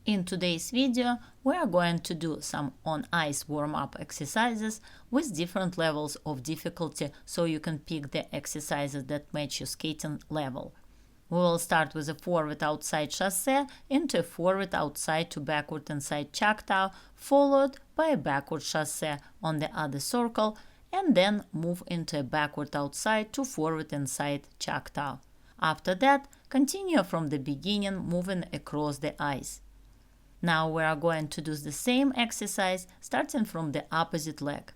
In today's video, we are going to do some on-ice warm-up exercises with different levels of difficulty so you can pick the exercises that match your skating level. We will start with a forward outside chassé into a forward outside to backward inside Choctaw, followed by a backward chassé on the other circle, and then move into a backward outside to forward inside Choctaw. After that, continue from the beginning moving across the ice. Now we are going to do the same exercise starting from the opposite leg.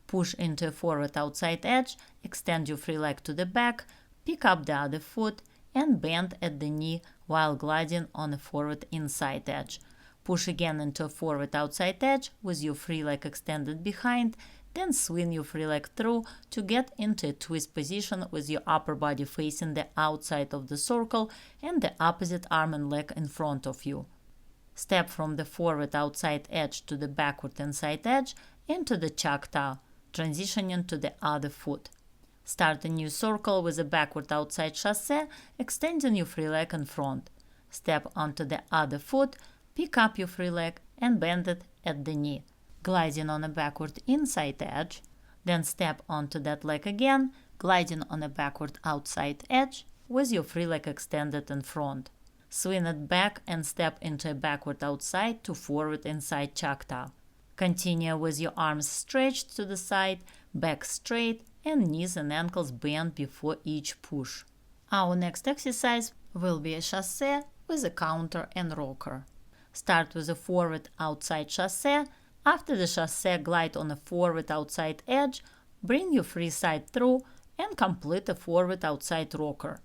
Push into a forward outside edge, extend your free leg to the back, pick up the other foot, and bend at the knee while gliding on a forward inside edge. Push again into a forward outside edge with your free leg extended behind, then swing your free leg through to get into a twist position with your upper body facing the outside of the circle and the opposite arm and leg in front of you. Step from the forward outside edge to the backward inside edge into the Choctaw, transitioning to the other foot. Start a new circle with a backward outside chassé, extending your free leg in front. Step onto the other foot, pick up your free leg and bend it at the knee, gliding on a backward inside edge. Then step onto that leg again, gliding on a backward outside edge with your free leg extended in front. Swing it back and step into a backward outside to forward inside Choctaw. Continue with your arms stretched to the side, back straight, and knees and ankles bent before each push. Our next exercise will be a chassé with a counter and rocker. Start with a forward outside chassé. After the chassé, glide on a forward outside edge, bring your free side through, and complete a forward outside rocker.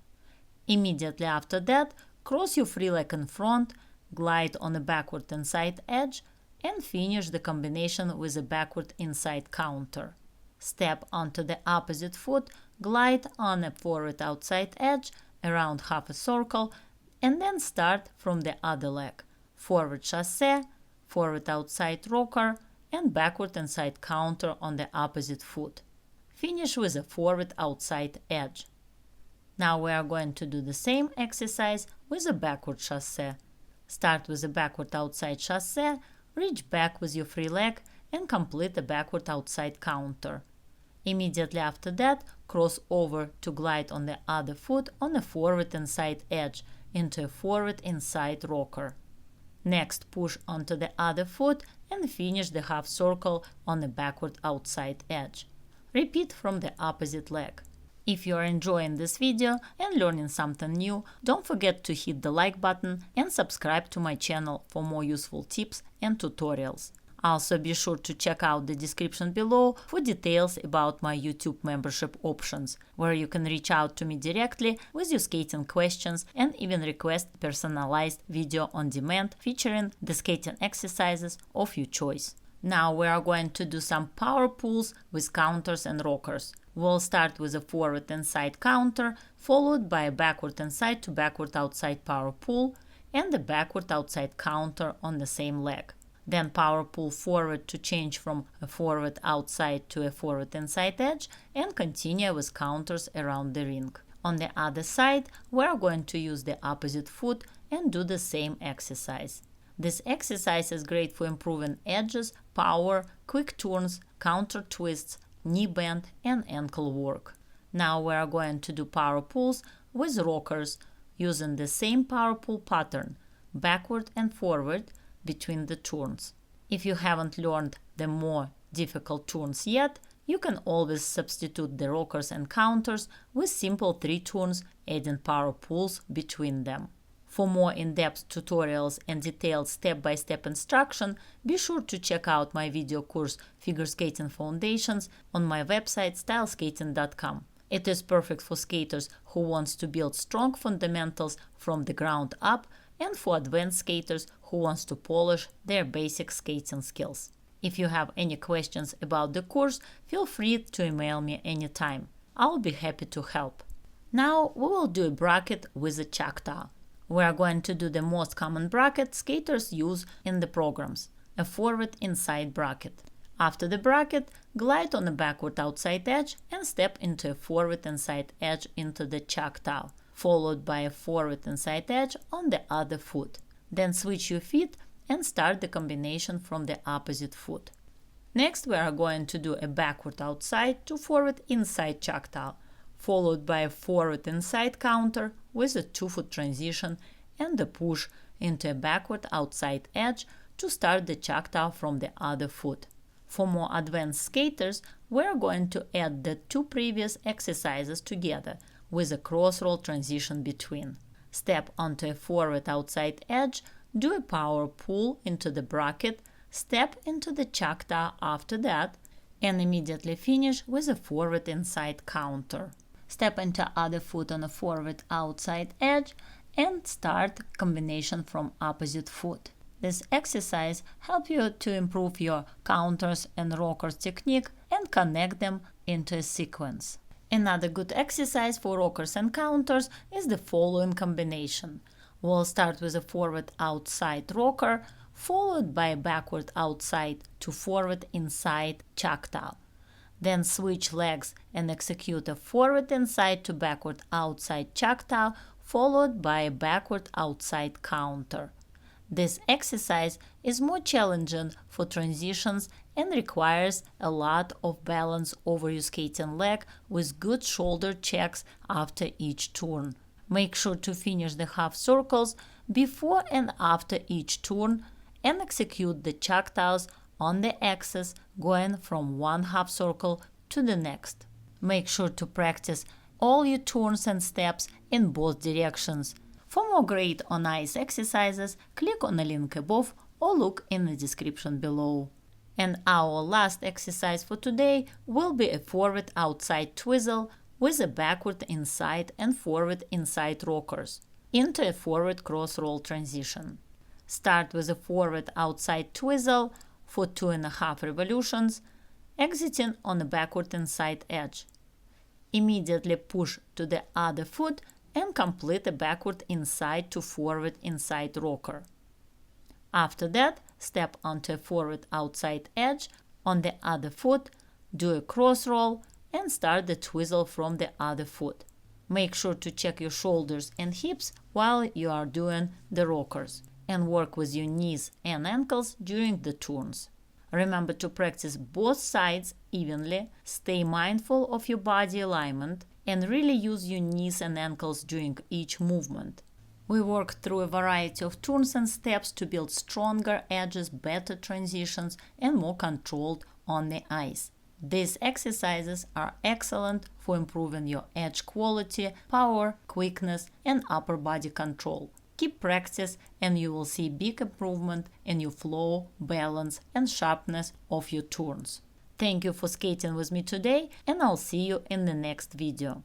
Immediately after that, cross your free leg in front, glide on a backward inside edge, and finish the combination with a backward inside counter. Step onto the opposite foot, glide on a forward outside edge around half a circle, and then start from the other leg. Forward chassé, forward outside rocker, and backward inside counter on the opposite foot. Finish with a forward outside edge. Now we are going to do the same exercise with a backward chassé. Start with a backward outside chassé, reach back with your free leg, and complete a backward outside counter. Immediately after that, cross over to glide on the other foot on a forward inside edge into a forward inside rocker. Next, push onto the other foot and finish the half circle on a backward outside edge. Repeat from the opposite leg. If you are enjoying this video and learning something new, don't forget to hit the like button and subscribe to my channel for more useful tips and tutorials. Also be sure to check out the description below for details about my YouTube membership options, where you can reach out to me directly with your skating questions and even request personalized video on demand featuring the skating exercises of your choice. Now we are going to do some power pulls with counters and rockers. We'll start with a forward inside counter, followed by a backward inside to backward outside power pull, and a backward outside counter on the same leg. Then power pull forward to change from a forward outside to a forward inside edge, and continue with counters around the ring. On the other side, we are going to use the opposite foot and do the same exercise. This exercise is great for improving edges, power, quick turns, counter twists, knee bend, and ankle work. Now we are going to do power pulls with rockers using the same power pull pattern, backward and forward between the turns. If you haven't learned the more difficult turns yet, you can always substitute the rockers and counters with simple 3 turns, adding power pulls between them. For more in-depth tutorials and detailed step-by-step instruction, be sure to check out my video course Figure Skating Foundations on my website styleskating.com. It is perfect for skaters who want to build strong fundamentals from the ground up and for advanced skaters who want to polish their basic skating skills. If you have any questions about the course, feel free to email me anytime. I'll be happy to help. Now we will do a bracket with a Choctaw. We are going to do the most common bracket skaters use in the programs, a forward inside bracket. After the bracket, glide on a backward outside edge and step into a forward inside edge into the Choctaw, followed by a forward inside edge on the other foot. Then switch your feet and start the combination from the opposite foot. Next, we are going to do a backward outside to forward inside Choctaw, followed by a forward inside counter with a 2-foot transition and a push into a backward outside edge to start the Choctaw from the other foot. For more advanced skaters, we are going to add the 2 previous exercises together with a cross-roll transition between. Step onto a forward outside edge, do a power pull into the bracket, step into the Choctaw after that, and immediately finish with a forward inside counter. Step into other foot on a forward outside edge and start combination from opposite foot. This exercise helps you to improve your counters and rockers technique and connect them into a sequence. Another good exercise for rockers and counters is the following combination. We'll start with a forward outside rocker, followed by a backward outside to forward inside Choctaw. Then switch legs and execute a forward inside to backward outside Choctaw, followed by a backward outside counter. This exercise is more challenging for transitions and requires a lot of balance over your skating leg with good shoulder checks after each turn. Make sure to finish the half circles before and after each turn and execute the Choctaws on the axis going from one half circle to the next. Make sure to practice all your turns and steps in both directions. For more great on ice exercises, click on the link above or look in the description below. And our last exercise for today will be a forward outside twizzle with a backward inside and forward inside rockers into a forward cross roll transition. Start with a forward outside twizzle for 2.5 revolutions, exiting on the backward inside edge. Immediately push to the other foot and complete a backward inside to forward inside rocker. After that, step onto a forward outside edge on the other foot, do a cross roll, and start the twizzle from the other foot. Make sure to check your shoulders and hips while you are doing the rockers, and work with your knees and ankles during the turns. Remember to practice both sides evenly, stay mindful of your body alignment, and really use your knees and ankles during each movement. We worked through a variety of turns and steps to build stronger edges, better transitions, and more controlled on the ice. These exercises are excellent for improving your edge quality, power, quickness, and upper body control. Keep practice and you will see big improvement in your flow, balance, and sharpness of your turns. Thank you for skating with me today, and I'll see you in the next video.